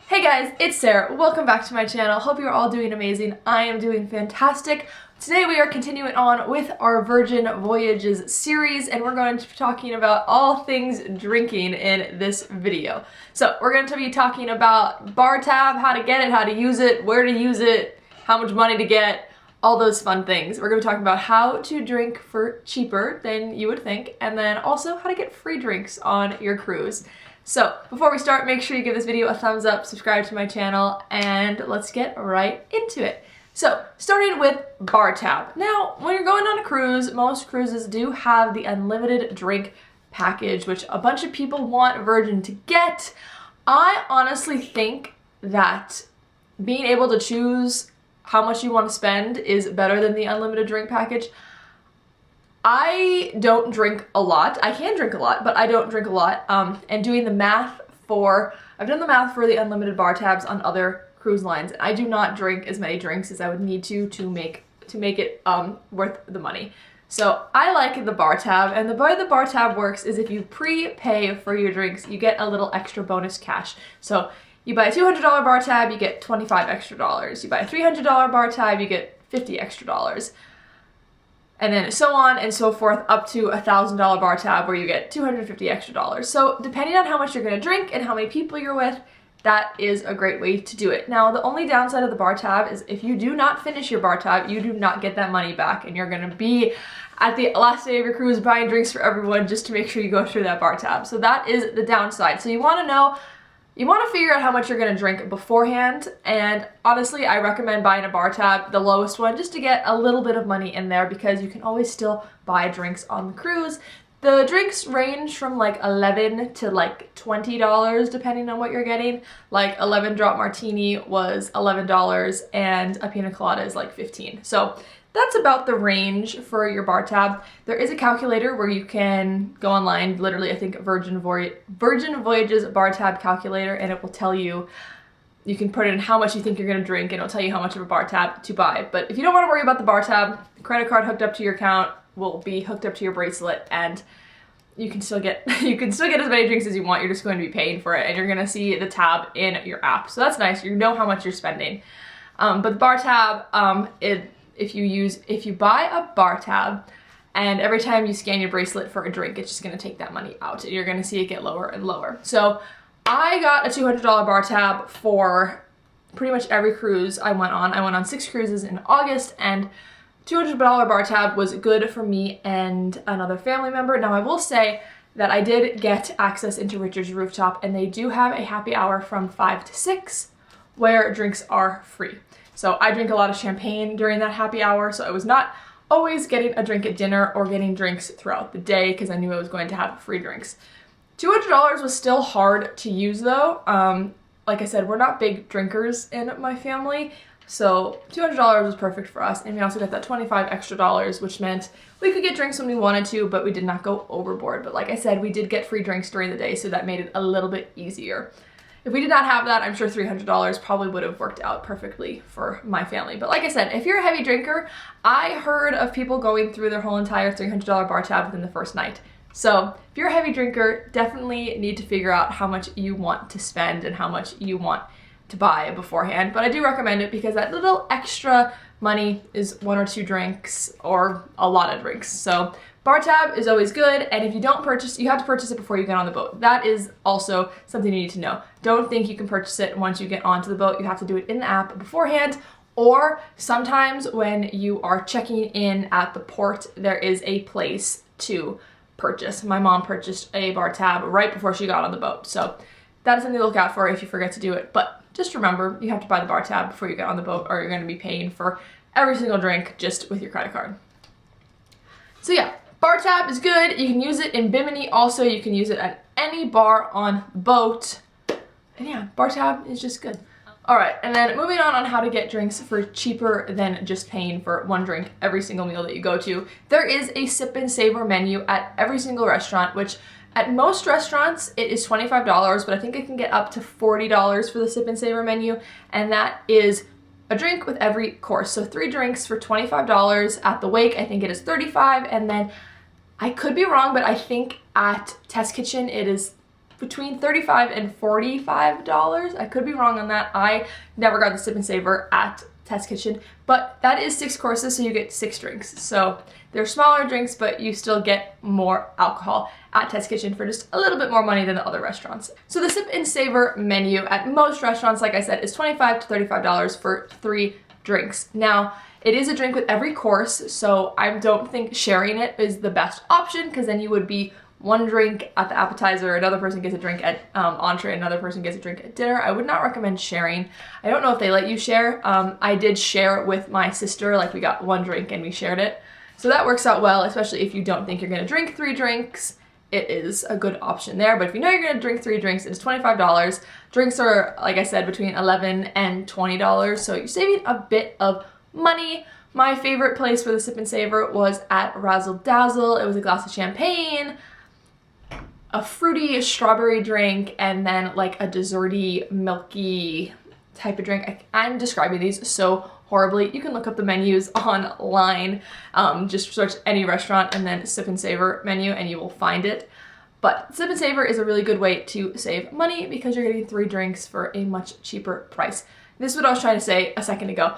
Hey guys, it's Sarah. Welcome back to my channel. Hope you're all doing amazing. I am doing fantastic. Today we are continuing on with our Virgin Voyages series, and we're going to be talking about all things drinking in this video. So we're going to be talking about bar tab, how to get it, how to use it, where to use it, how much money to get, all those fun things. We're going to be talking about how to drink for cheaper than you would think, and then also how to get free drinks on your cruise. So before we start, make sure you give this video a thumbs up, subscribe to my channel, and let's get right into it. So starting with bar tab. Now, when you're going on a cruise, most cruises do have the unlimited drink package, which a bunch of people want Virgin to get. I honestly think that being able to choose how much you want to spend is better than the unlimited drink package. I don't drink a lot. I can drink a lot, but I don't drink a lot. And doing the math I've done the math for the unlimited bar tabs on other cruise lines. I do not drink as many drinks as I would need to make it worth the money. So I like the bar tab, and the way the bar tab works is if you prepay for your drinks, you get a little extra bonus cash. So you buy a $200 bar tab, you get $25 extra. You buy a $300 bar tab, you get $50 extra. And then so on and so forth up to a $1,000 bar tab where you get $250 extra. So depending on how much you're gonna drink and how many people you're with, that is a great way to do it. Now, the only downside of the bar tab is if you do not finish your bar tab, you do not get that money back, and you're gonna be at the last day of your cruise buying drinks for everyone just to make sure you go through that bar tab. So that is the downside. So you wanna figure out how much you're gonna drink beforehand, and honestly, I recommend buying a bar tab, the lowest one, just to get a little bit of money in there because you can always still buy drinks on the cruise. The drinks range from like $11 to like $20 depending on what you're getting. Like 11 drop martini was $11 and a pina colada is like $15. So that's about the range for your bar tab. There is a calculator where you can go online, literally I think Virgin Voyages bar tab calculator, and it will tell you, you can put in how much you think you're gonna drink and it'll tell you how much of a bar tab to buy. But if you don't wanna worry about the bar tab, credit card hooked up to your account will be hooked up to your bracelet, and you can still get as many drinks as you want. You're just going to be paying for it, and you're gonna see the tab in your app. So that's nice, you know how much you're spending. But the bar tab, if you buy a bar tab and every time you scan your bracelet for a drink, it's just gonna take that money out and you're gonna see it get lower and lower. So I got a $200 bar tab for pretty much every cruise I went on. I went on 6 cruises in August, and $200 bar tab was good for me and another family member. Now I will say that I did get access into Richard's Rooftop, and they do have a happy hour from 5 to 6 where drinks are free. So I drink a lot of champagne during that happy hour, so I was not always getting a drink at dinner or getting drinks throughout the day because I knew I was going to have free drinks. $200 was still hard to use though. Like I said, we're not big drinkers in my family, so $200 was perfect for us, and we also got that $25 extra, which meant we could get drinks when we wanted to, but we did not go overboard. But like I said, we did get free drinks during the day, so that made it a little bit easier. If we did not have that, I'm sure $300 probably would have worked out perfectly for my family. But like I said, if you're a heavy drinker, I heard of people going through their whole entire $300 bar tab within the first night. So if you're a heavy drinker, definitely need to figure out how much you want to spend and how much you want to buy beforehand. But I do recommend it because that little extra money is 1 or 2 drinks or a lot of drinks. So bar tab is always good, and if you don't purchase, you have to purchase it before you get on the boat. That is also something you need to know. Don't think you can purchase it once you get onto the boat. You have to do it in the app beforehand, or sometimes when you are checking in at the port, there is a place to purchase. My mom purchased a bar tab right before she got on the boat, so that is something to look out for if you forget to do it. But just remember, you have to buy the bar tab before you get on the boat, or you're going to be paying for every single drink just with your credit card. So yeah, bar tab is good. You can use it in Bimini also. You can use it at any bar on the boat. And yeah, bar tab is just good. All right, and then moving on how to get drinks for cheaper than just paying for one drink every single meal that you go to. There is a sip and savor menu at every single restaurant, which at most restaurants it is $25, but I think it can get up to $40 for the sip and savor menu, and that is a drink with every course. So 3 drinks for $25. At the Wake, I think it is $35, and then I could be wrong, but I think at Test Kitchen it is between $35 and $45. I could be wrong on that. I never got the Sip and Savor at Test Kitchen, but that is 6 courses, so you get 6 drinks. So they're smaller drinks, but you still get more alcohol at Test Kitchen for just a little bit more money than the other restaurants. So the Sip and Savor menu at most restaurants, like I said, is $25 to $35 for 3 drinks. Now, it is a drink with every course, so I don't think sharing it is the best option, because then you would be one drink at the appetizer, another person gets a drink at entree, another person gets a drink at dinner. I would not recommend sharing. I don't know if they let you share. I did share it with my sister, like we got one drink and we shared it. So that works out well, especially if you don't think you're gonna drink 3 drinks. It is a good option there, but if you know you're gonna drink 3 drinks, it's $25. Drinks are, like I said, between $11 and $20, so you're saving a bit of money. My favorite place for the Sip and Savor was at Razzle Dazzle. It was a glass of champagne, a fruity strawberry drink, and then like a desserty, milky type of drink. I'm describing these so horribly. You can look up the menus online. Just search any restaurant and then Sip and Savor menu and you will find it. But Sip and Savor is a really good way to save money because you're getting 3 drinks for a much cheaper price. This is what I was trying to say a second ago.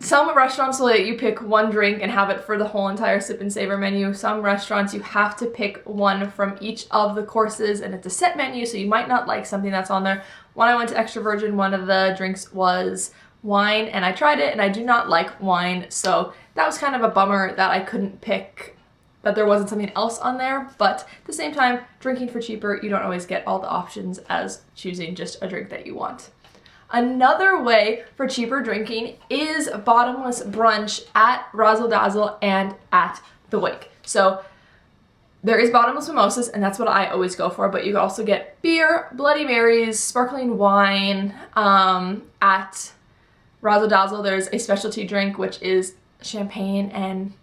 Some restaurants will let you pick 1 drink and have it for the whole entire Sip and Savor menu. Some restaurants you have to pick 1 from each of the courses and it's a set menu, so you might not like something that's on there. When I went to Extra Virgin, one of the drinks was wine and I tried it and I do not like wine, so that was kind of a bummer that I couldn't pick, that there wasn't something else on there. But at the same time, drinking for cheaper, you don't always get all the options as choosing just a drink that you want. Another way for cheaper drinking is bottomless brunch at Razzle Dazzle and at the Wake. So there is bottomless mimosas, and that's what I always go for, but you can also get beer, Bloody Marys, sparkling wine. At Razzle Dazzle, there's a specialty drink, which is champagne and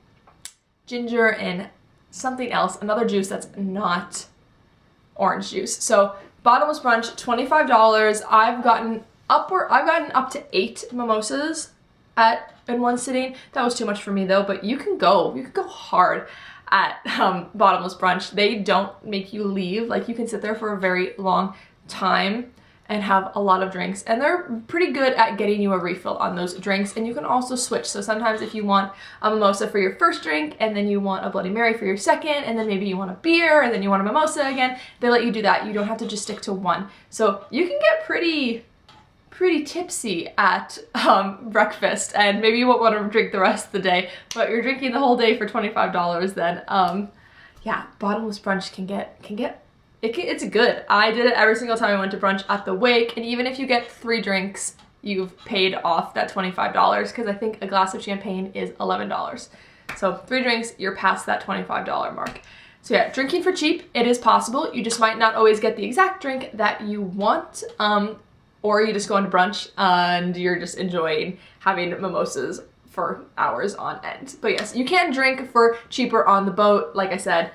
ginger and something else, another juice that's not orange juice. So bottomless brunch, $25. I've gotten up to 8 mimosas in one sitting. That was too much for me though, but you can go hard at bottomless brunch. They don't make you leave. Like, you can sit there for a very long time and have a lot of drinks, and they're pretty good at getting you a refill on those drinks. And you can also switch, so sometimes if you want a mimosa for your first drink and then you want a Bloody Mary for your second, and then maybe you want a beer and then you want a mimosa again, they let you do that. You don't have to just stick to one. So you can get pretty tipsy at breakfast, and maybe you won't want to drink the rest of the day, but you're drinking the whole day for $25, then yeah, bottomless brunch it's good. I did it every single time I went to brunch at the Wake, and even if you get 3 drinks, you've paid off that $25, because I think a glass of champagne is $11. So 3 drinks, you're past that $25 mark. So yeah, drinking for cheap, it is possible. You just might not always get the exact drink that you want, or you just go into brunch and you're just enjoying having mimosas for hours on end. But yes, you can drink for cheaper on the boat. Like I said,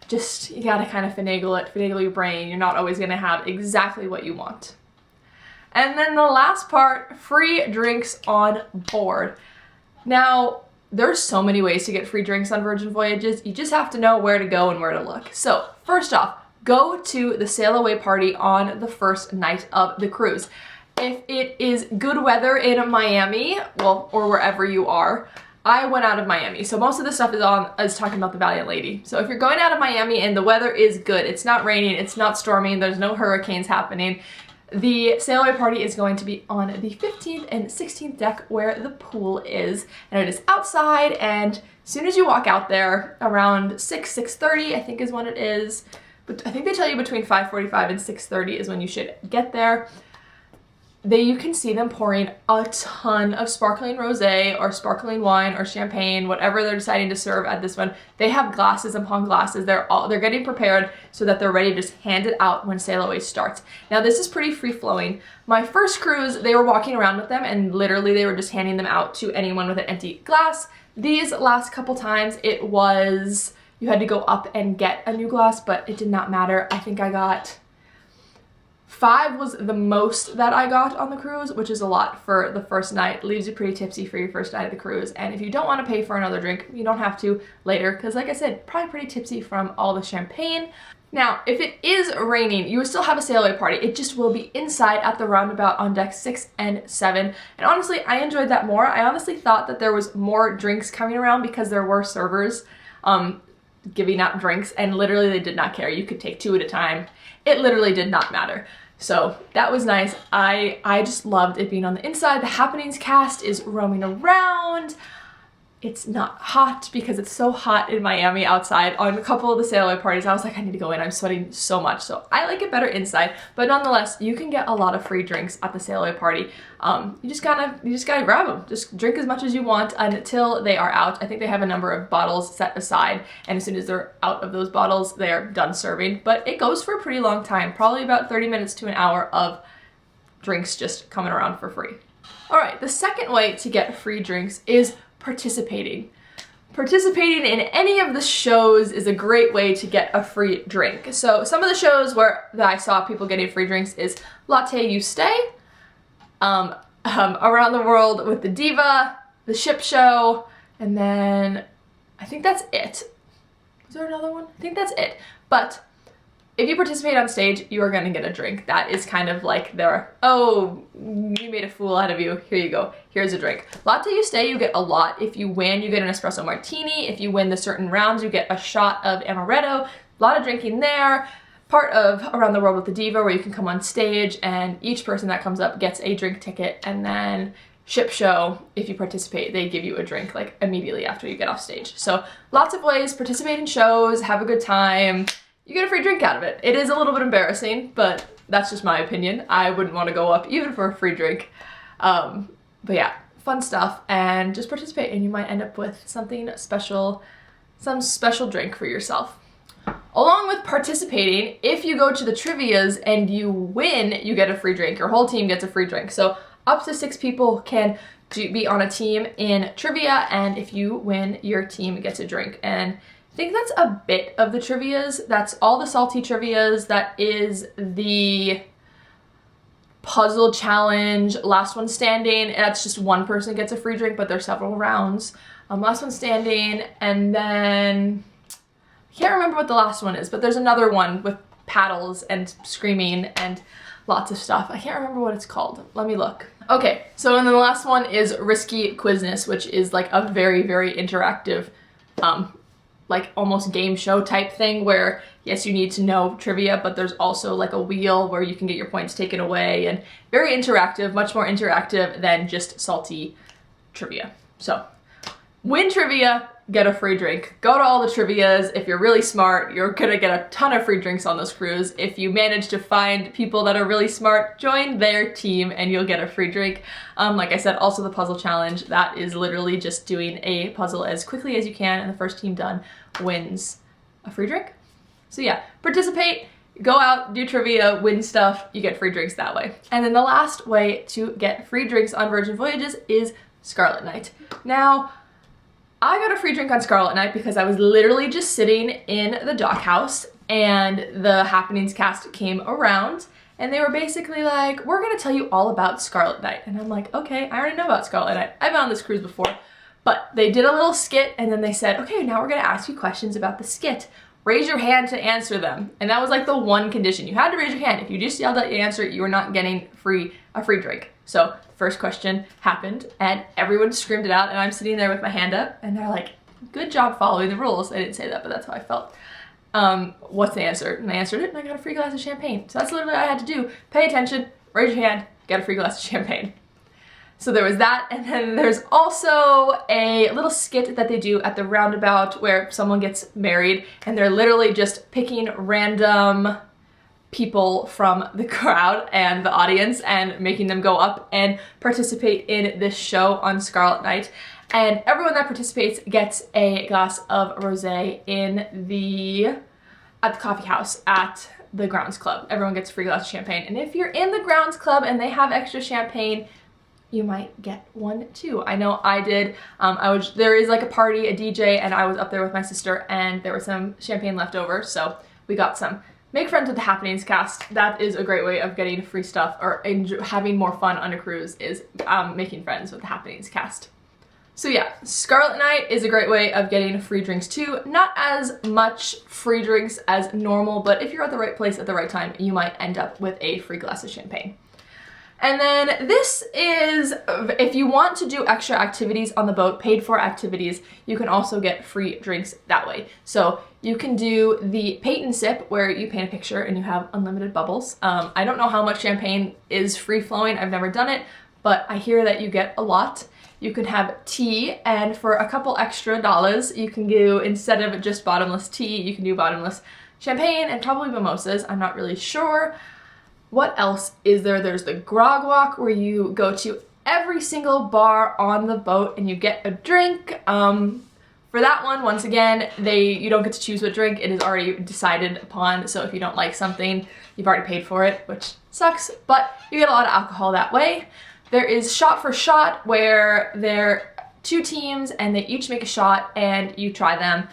just you gotta kind of finagle your brain. You're not always gonna have exactly what you want. And then the last part, free drinks on board. Now, there's so many ways to get free drinks on Virgin Voyages. You just have to know where to go and where to look. So first off, go to the sail away party on the first night of the cruise. If it is good weather in Miami, well, or wherever you are, I went out of Miami. So most of the stuff is talking about the Valiant Lady. So if you're going out of Miami and the weather is good, it's not raining, it's not storming, there's no hurricanes happening, the sail away party is going to be on the 15th and 16th deck where the pool is, and it is outside, and as soon as you walk out there around 6:30, I think is when it is, but I think they tell you between 5:45 and 6:30 is when you should get there. You can see them pouring a ton of sparkling rosé or sparkling wine or champagne, whatever they're deciding to serve at this one. They have glasses upon glasses. They're getting prepared so that they're ready to just hand it out when sail away starts. Now this is pretty free flowing. My first cruise, they were walking around with them and literally they were just handing them out to anyone with an empty glass. These last couple times it was, you had to go up and get a new glass, but it did not matter. I think I got 5 was the most that I got on the cruise, which is a lot for the first night. Leaves you pretty tipsy for your first night of the cruise. And if you don't want to pay for another drink, you don't have to later, because like I said, probably pretty tipsy from all the champagne. Now, if it is raining, you will still have a sail away party. It just will be inside at the roundabout on deck 6 and 7. And honestly, I enjoyed that more. I honestly thought that there was more drinks coming around because there were servers giving out drinks, and literally they did not care. You could take 2 at a time. It literally did not matter. So that was nice. I just loved it being on the inside. The Happenings cast is roaming around. It's not hot because it's so hot in Miami outside. On a couple of the sail away parties, I was like, I need to go in. I'm sweating so much. So I like it better inside, but nonetheless, you can get a lot of free drinks at the sail away party. You just gotta grab them. Just drink as much as you want until they are out. I think they have a number of bottles set aside, and as soon as they're out of those bottles, they're done serving. But it goes for a pretty long time, probably about 30 minutes to an hour of drinks just coming around for free. All right, the second way to get free drinks is participating. Participating in any of the shows is a great way to get a free drink. So some of the shows that I saw people getting free drinks is Latte You Stay, Around the World with the Diva, the Ship Show, and then I think that's it. Is there another one? I think that's it. But if you participate on stage, you are gonna get a drink. That is kind of like their, oh, you made a fool out of you, here you go, here's a drink. Latte You Stay, you get a lot. If you win, you get an espresso martini. If you win the certain rounds, you get a shot of amaretto. A lot of drinking there. Part of Around the World with the Diva, where you can come on stage and each person that comes up gets a drink ticket. And then Ship Show, if you participate, they give you a drink like immediately after you get off stage. So lots of ways, participate in shows, have a good time. You get a free drink out of it. It is a little bit embarrassing, but that's just my opinion. I wouldn't want to go up even for a free drink. But yeah, fun stuff, and just participate and you might end up with something special, some special drink for yourself. Along with participating, if you go to the trivias and you win, you get a free drink. Your whole team gets a free drink. So up to 6 people can be on a team in trivia, and if you win, your team gets a drink. And I think that's a bit of the trivias. That's all the salty trivias. That is the puzzle challenge, last one standing. That's just one person gets a free drink, but there's several rounds. Last one standing, and then I can't remember what the last one is, but there's another one with paddles and screaming and lots of stuff. I can't remember what it's called. Let me look. Okay, so and then the last one is Risky Quizness, which is like a very, very interactive like almost game show type thing where, yes, you need to know trivia, but there's also like a wheel where you can get your points taken away, and very interactive, much more interactive than just salty trivia. So win trivia, get a free drink. Go to all the trivias. If you're really smart, you're gonna get a ton of free drinks on this cruise. If you manage to find people that are really smart, join their team and you'll get a free drink. Like I said, also the puzzle challenge. That is literally just doing a puzzle as quickly as you can, and the first team done wins a free drink. So yeah, participate, go out, do trivia, win stuff, you get free drinks that way. And then the last way to get free drinks on Virgin Voyages is Scarlet Night. Now, I got a free drink on Scarlet Night because I was literally just sitting in the dock house and the Happenings cast came around and they were basically like, we're gonna tell you all about Scarlet Night. And I'm like, okay, I already know about Scarlet Night. I've been on this cruise before. But they did a little skit and then they said, okay, now we're gonna ask you questions about the skit. Raise your hand to answer them. And that was like the one condition. You had to raise your hand. If you just yelled out your answer, you were not getting a free drink. So first question happened and everyone screamed it out and I'm sitting there with my hand up and they're like, good job following the rules. I didn't say that, but that's how I felt. What's the answer? And I answered it and I got a free glass of champagne. So that's literally what I had to do. Pay attention, raise your hand, get a free glass of champagne. So there was that, and then there's also a little skit that they do at the roundabout where someone gets married and they're literally just picking random people from the crowd and the audience and making them go up and participate in this show on Scarlet Night. And everyone that participates gets a glass of rosé at the coffee house at the Grounds Club. Everyone gets a free glass of champagne. And if you're in the Grounds Club and they have extra champagne, you might get one too. I know I did. There is like a party, a DJ, and I was up there with my sister and there was some champagne left over, so we got some. Make friends with the Happenings cast. That is a great way of getting free stuff or having more fun on a cruise, is making friends with the Happenings cast. So yeah, Scarlet Night is a great way of getting free drinks too. Not as much free drinks as normal, but if you're at the right place at the right time, you might end up with a free glass of champagne. And then this is, if you want to do extra activities on the boat, paid for activities, you can also get free drinks that way. So you can do the paint and sip where you paint a picture and you have unlimited bubbles. I don't know how much champagne is free flowing, I've never done it, but I hear that you get a lot. You can have tea, and for a couple extra dollars, you can do, instead of just bottomless tea, you can do bottomless champagne and probably mimosas. I'm not really sure. What else is there? There's the grog walk where you go to every single bar on the boat and you get a drink. For that one, once again, you don't get to choose what drink. It is already decided upon, so if you don't like something, you've already paid for it, which sucks, but you get a lot of alcohol that way. There is shot for shot where there are 2 teams and they each make a shot and you try them.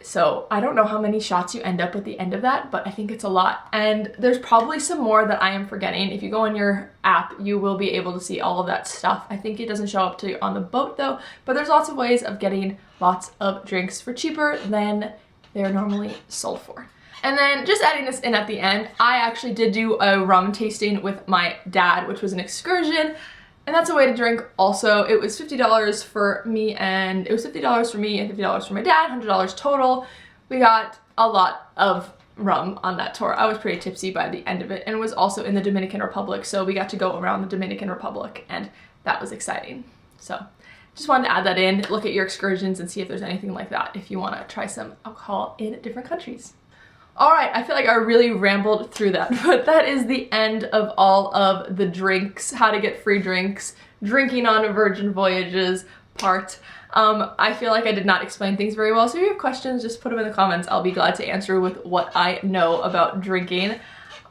So I don't know how many shots you end up at the end of that, but I think it's a lot. And there's probably some more that I am forgetting. If you go on your app, you will be able to see all of that stuff. I think it doesn't show up to you on the boat though, but there's lots of ways of getting lots of drinks for cheaper than they're normally sold for. And then just adding this in at the end, I actually did do a rum tasting with my dad, which was an excursion. And that's a way to drink also. It was $50 for me, and it was $50 for me and $50 for my dad, $100 total. We got a lot of rum on that tour. I was pretty tipsy by the end of it, and it was also in the Dominican Republic, so we got to go around the Dominican Republic, and that was exciting. So just wanted to add that in, look at your excursions and see if there's anything like that if you want to try some alcohol in different countries. All right, I feel like I really rambled through that, but that is the end of all of the drinks, how to get free drinks, drinking on Virgin Voyages part. I feel like I did not explain things very well, so if you have questions, just put them in the comments. I'll be glad to answer with what I know about drinking.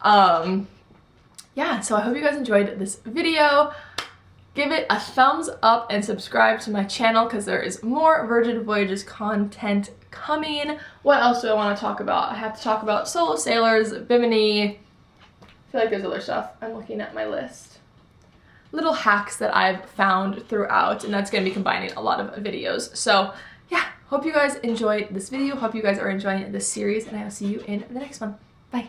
Yeah, so I hope you guys enjoyed this video. Give it a thumbs up and subscribe to my channel because there is more Virgin Voyages content coming. What else do I want to talk about? I have to talk about Solo Sailors, Bimini. I feel like there's other stuff. I'm looking at my list. Little hacks that I've found throughout, and that's going to be combining a lot of videos. So yeah, hope you guys enjoyed this video. Hope you guys are enjoying this series, and I will see you in the next one. Bye.